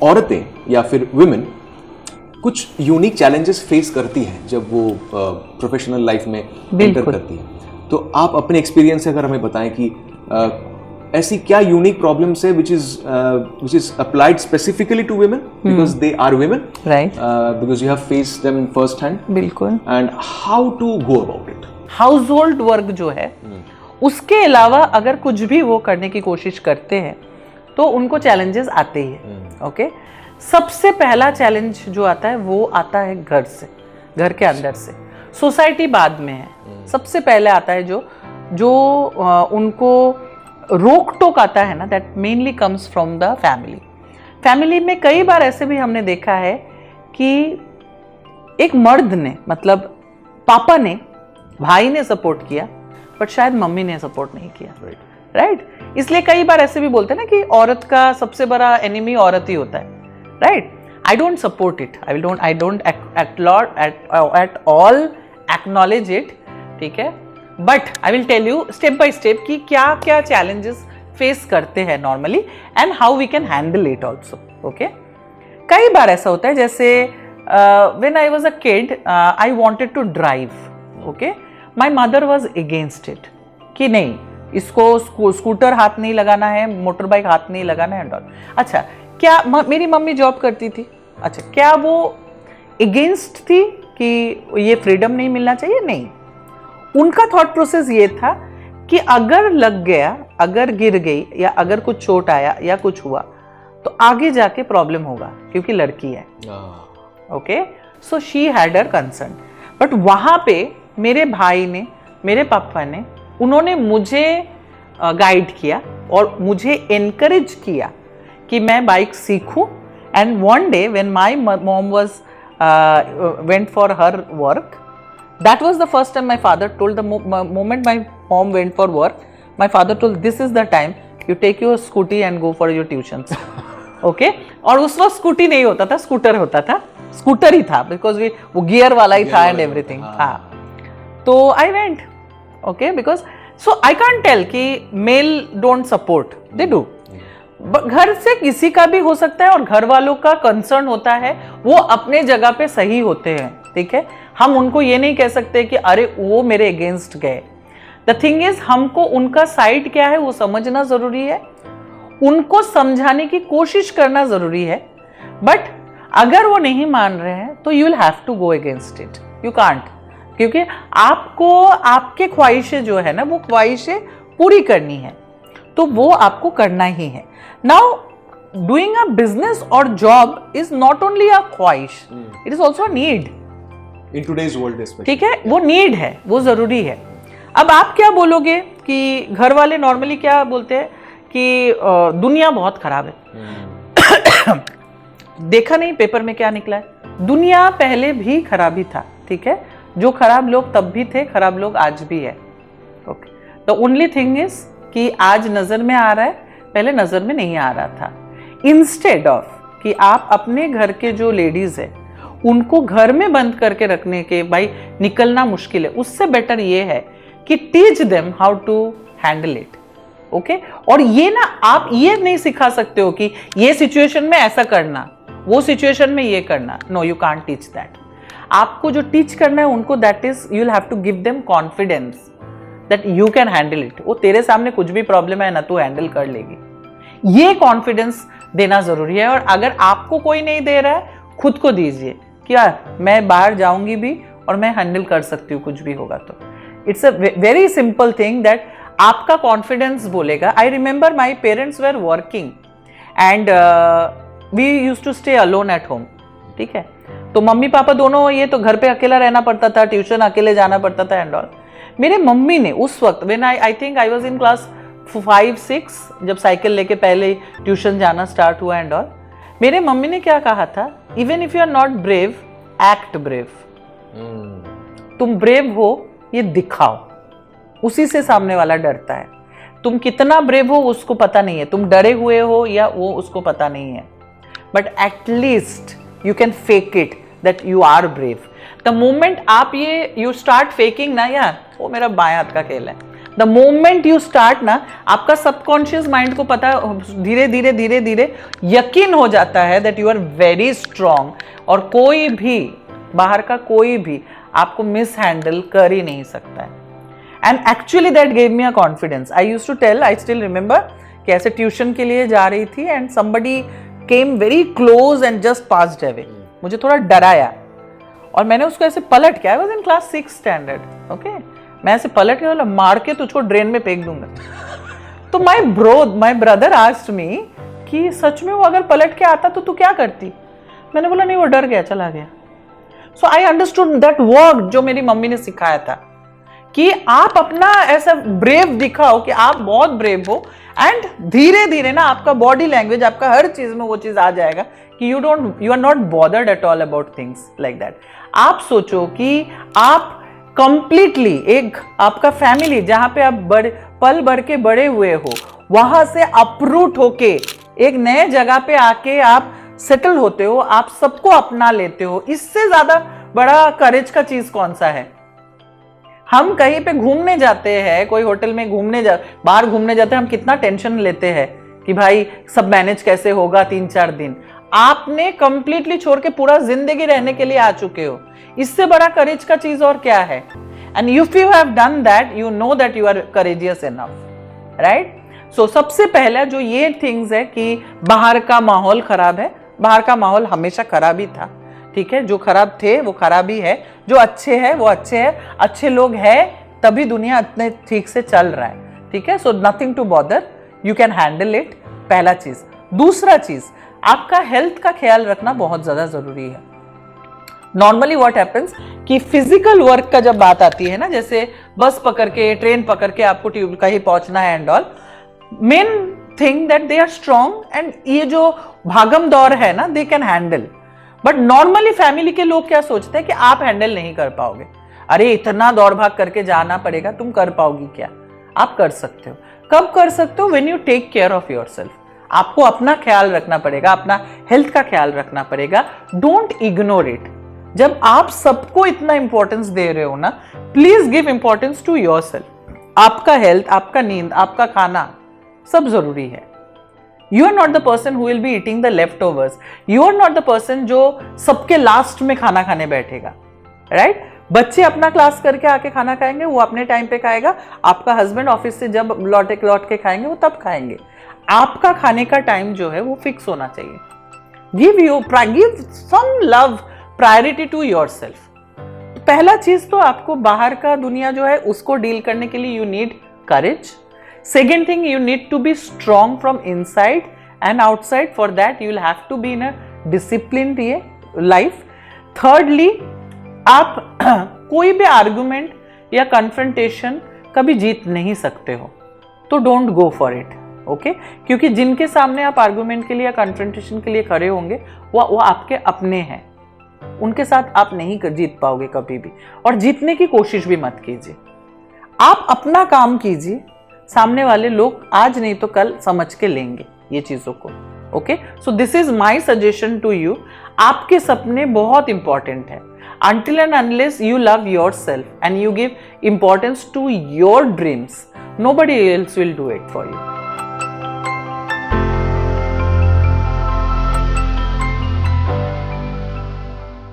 औरतें या फिर वुमेन कुछ यूनिक चैलेंजेस फेस करती हैं जब वो प्रोफेशनल लाइफ में एंटर करती हैं। तो आप अपने एक्सपीरियंस से अगर हमें बताएं कि ऐसी क्या यूनिक प्रॉब्लम्स है which is applied specifically to women because they are women, right? Because you have faced them first hand. बिल्कुल। And how to go about it? Household work जो है उसके अलावा अगर कुछ भी वो करने की कोशिश करते हैं तो उनको चैलेंजेस आते ही हैं। ओके, सबसे पहला चैलेंज जो आता है वो आता है घर से, घर के अंदर से। सोसाइटी बाद में है, सबसे पहले आता है जो उनको रोक टोक आता है ना, that mainly comes from the family. Family में कई बार ऐसे भी हमने देखा है कि एक मर्द ने, मतलब पापा ने, भाई ने सपोर्ट किया बट शायद मम्मी ने सपोर्ट नहीं किया, राइट? इसलिए कई बार ऐसे भी बोलते हैं ना कि औरत का सबसे बड़ा एनिमी औरत ही होता है, right? I don't support it, I don't at all acknowledge it, ठीक है? But I will tell you step by step कि क्या क्या चैलेंजेस फेस करते हैं normally and how we can handle it also. Okay, कई बार ऐसा होता है, जैसे when I was a kid I wanted to drive. Okay, my mother was against it कि नहीं, इसको स्कूटर हाथ नहीं लगाना है, मोटर बाइक हाथ नहीं लगाना है एंड ऑल। अच्छा, क्या मेरी मम्मी जॉब करती थी, अच्छा क्या वो अगेंस्ट थी कि ये फ्रीडम नहीं मिलना चाहिए? नहीं, उनका थॉट प्रोसेस ये था कि अगर लग गया, अगर गिर गई या अगर कुछ चोट आया या कुछ हुआ तो आगे जाके प्रॉब्लम होगा क्योंकि लड़की है। Okay, so she had her concern. But वहां पे मेरे भाई ने, मेरे पापा ने, उन्होंने मुझे गाइड किया और मुझे एनकरेज किया कि मैं बाइक सीखूं। And one day when my mom was went for her work, that was the first time my father told, the moment my mom went for work, my father told, this is the time you take your scooty and go for your tuitions. Okay, और उस वक्त scooty नहीं होता था, scooter होता था, scooter ही था, because वो गियर वाला ही था एंड एवरीथिंग। हाँ, तो I went. Okay, because so I can't tell कि male don't support, they do. घर से किसी का भी हो सकता है और घर वालों का कंसर्न होता है, वो अपने जगह पे सही होते हैं, ठीक है? हम उनको ये नहीं कह सकते कि अरे वो मेरे अगेंस्ट गए। द थिंग इज, हमको उनका साइड क्या है वो समझना जरूरी है, उनको समझाने की कोशिश करना जरूरी है। बट अगर वो नहीं मान रहे हैं तो you will have to go against it, you can't, क्योंकि आपको आपके ख्वाहिशें जो है ना, वो ख्वाहिशें पूरी करनी है, तो वो आपको करना ही है। नाउ डूइंग अ बिजनेस और job is not only a ख्वाहिश, it is also a need in today's world, ठीक है? वो नीड है, वो जरूरी है। अब आप क्या बोलोगे कि घर वाले नॉर्मली क्या बोलते हैं कि दुनिया बहुत खराब है। देखा नहीं पेपर में क्या निकला है? दुनिया पहले भी खराब ही था, ठीक है? जो खराब लोग तब भी थे, खराब लोग आज भी है। Okay, the only thing is कि आज नजर में आ रहा है, पहले नजर में नहीं आ रहा था। इंस्टेड ऑफ कि आप अपने घर के जो लेडीज है उनको घर में बंद करके रखने के, भाई निकलना मुश्किल है, उससे बेटर ये है कि teach them how to handle it. Okay, और ये ना, आप ये नहीं सिखा सकते हो कि ये सिचुएशन में ऐसा करना, वो सिचुएशन में ये करना। No, you can't teach that. आपको जो टीच करना है उनको, that is you will have to give them confidence that you can handle it. वो तेरे सामने कुछ भी प्रॉब्लम है ना, तू हैंडल कर लेगी, ये कॉन्फिडेंस देना जरूरी है। और अगर आपको कोई नहीं दे रहा है, खुद को दीजिए कि यार मैं बाहर जाऊंगी भी और मैं हैंडल कर सकती हूँ, कुछ भी होगा तो। It's a very simple thing that आपका कॉन्फिडेंस बोलेगा। I remember my parents were working and we use to stay alone at home, ठीक है? तो मम्मी पापा दोनों, ये तो घर पे अकेला रहना पड़ता था, ट्यूशन अकेले जाना पड़ता था एंड ऑल। मेरे मम्मी ने उस वक्त, when I think I was in class 5-6, जब साइकिल लेके पहले ट्यूशन जाना स्टार्ट हुआ एंड ऑल, मेरे मम्मी ने क्या कहा था, even if you are not brave, act brave. तुम ब्रेव हो ये दिखाओ, उसी से सामने वाला डरता है। तुम कितना ब्रेव हो उसको पता नहीं है, तुम डरे हुए हो या वो उसको पता नहीं है, but at least you can fake it that you are brave. The moment आप ये यू स्टार्ट फेकिंग ना, यार वो मेरा बाएं हाथ का खेल है, द मोमेंट यू स्टार्ट ना, आपका सबकॉन्शियस माइंड को पता, धीरे धीरे धीरे धीरे यकीन हो जाता है that you are very strong, और कोई भी बाहर का कोई भी आपको मिस हैंडल कर ही नहीं सकता है. And actually that gave me a confidence. I used to tell, I still remember कि ऐसे ट्यूशन के लिए जा रही थी and somebody came very close and just passed away. मुझे थोड़ा डराया और मैंने उसको ऐसे पलट के, I was in class 6 standard, okay, मैं ऐसे पलट के बोला मार के तुझको ड्रेन में फेंक दूंगा. तो माय ब्रदर आस्क्ड मी कि सच में वो अगर पलट के आता तो तू क्या करती? मैंने बोला नहीं, वो डर गया, चला गया. सो आई अंडरस्टूड दैट वर्ड जो मेरी मम्मी ने सिखाया था कि आप अपना ऐसा ब्रेव दिखाओ कि आप बहुत ब्रेव हो, एंड धीरे धीरे ना आपका बॉडी लैंग्वेज, आपका हर चीज में वो चीज आ जाएगा कि you are not bothered at all about things like that. आप सोचो कि आप कंप्लीटली एक आपका फैमिली जहां पे आप पल भर के बड़े हुए हो, वहां से अपरूट होके एक नए जगह पे आके आप सेटल होते हो, आप सबको अपना लेते हो. इससे ज्यादा बड़ा करेज का चीज कौन सा है? हम कहीं पे घूमने जाते हैं, कोई होटल में बाहर घूमने जाते हैं, हम कितना टेंशन लेते हैं कि भाई सब मैनेज कैसे होगा 3-4 दिन. आपने कंप्लीटली छोड़ के पूरा जिंदगी रहने के लिए आ चुके हो. इससे बड़ा करेज का चीज और क्या है? And if you have done that, you know that you are courageous enough, right? So सबसे पहला जो ये थिंग्स है कि बाहर का माहौल खराब है. बाहर का माहौल हमेशा खराब ही था, ठीक है. जो खराब थे वो खराब ही है, जो अच्छे हैं वो अच्छे हैं. अच्छे लोग हैं तभी दुनिया इतने ठीक से चल रहा है, ठीक है. So nothing to bother, you can handle it, पहला चीज. दूसरा चीज, आपका हेल्थ का ख्याल रखना बहुत ज्यादा जरूरी है. नॉर्मली व्हाट हैपेंस कि फिजिकल वर्क का जब बात आती है ना, जैसे बस पकड़ के, ट्रेन पकड़ के आपको कहीं पहुंचना है and all, main thing that they are strong, and ये जो भागम दौड़ है ना, they can handle. But normally family के लोग क्या सोचते हैं कि आप हैंडल नहीं कर पाओगे. अरे इतना दौड़ भाग करके जाना पड़ेगा, तुम कर पाओगी क्या? आप कर सकते हो. कब कर सकते हो? When you take care of yourself. आपको अपना ख्याल रखना पड़ेगा, अपना हेल्थ का ख्याल रखना पड़ेगा. Don't ignore it. जब आप सबको इतना इंपॉर्टेंस दे रहे हो ना, please give importance to yourself. आपका हेल्थ, आपका नींद, आपका खाना सब जरूरी है. You are not the person who will be eating the leftovers. You are not the person जो सबके लास्ट में खाना खाने बैठेगा, राइट? बच्चे अपना क्लास करके आके खाना खाएंगे, वो अपने टाइम पे खाएगा. आपका हस्बैंड ऑफिस से जब लौट के खाएंगे, वो तब खाएंगे. आपका खाने का टाइम जो है वो फिक्स होना चाहिए. Give some love, priority to yourself. पहला चीज तो आपको बाहर का दुनिया जो है उसको डील करने के लिए you need courage. Second thing, you need to be strong from inside and outside. For that, you will have to be in a disciplined life. Thirdly, आप कोई भी आर्गुमेंट या कन्फ्रंटेशन कभी जीत नहीं सकते हो, तो don't go for it, okay? क्योंकि जिनके सामने आप आर्गुमेंट के लिए या कन्फ्रंटेशन के लिए खड़े होंगे, वो आपके अपने हैं. उनके साथ आप नहीं जीत पाओगे कभी भी, और जीतने की कोशिश भी मत कीजिए. आप अपना काम कीजिए. सामने वाले लोग आज नहीं तो कल समझ के लेंगे ये चीजों को, okay? So this is my suggestion to you. आपके सपने बहुत इंपॉर्टेंट है. Until and unless you love yourself and you give importance to your dreams, nobody else will do it for you.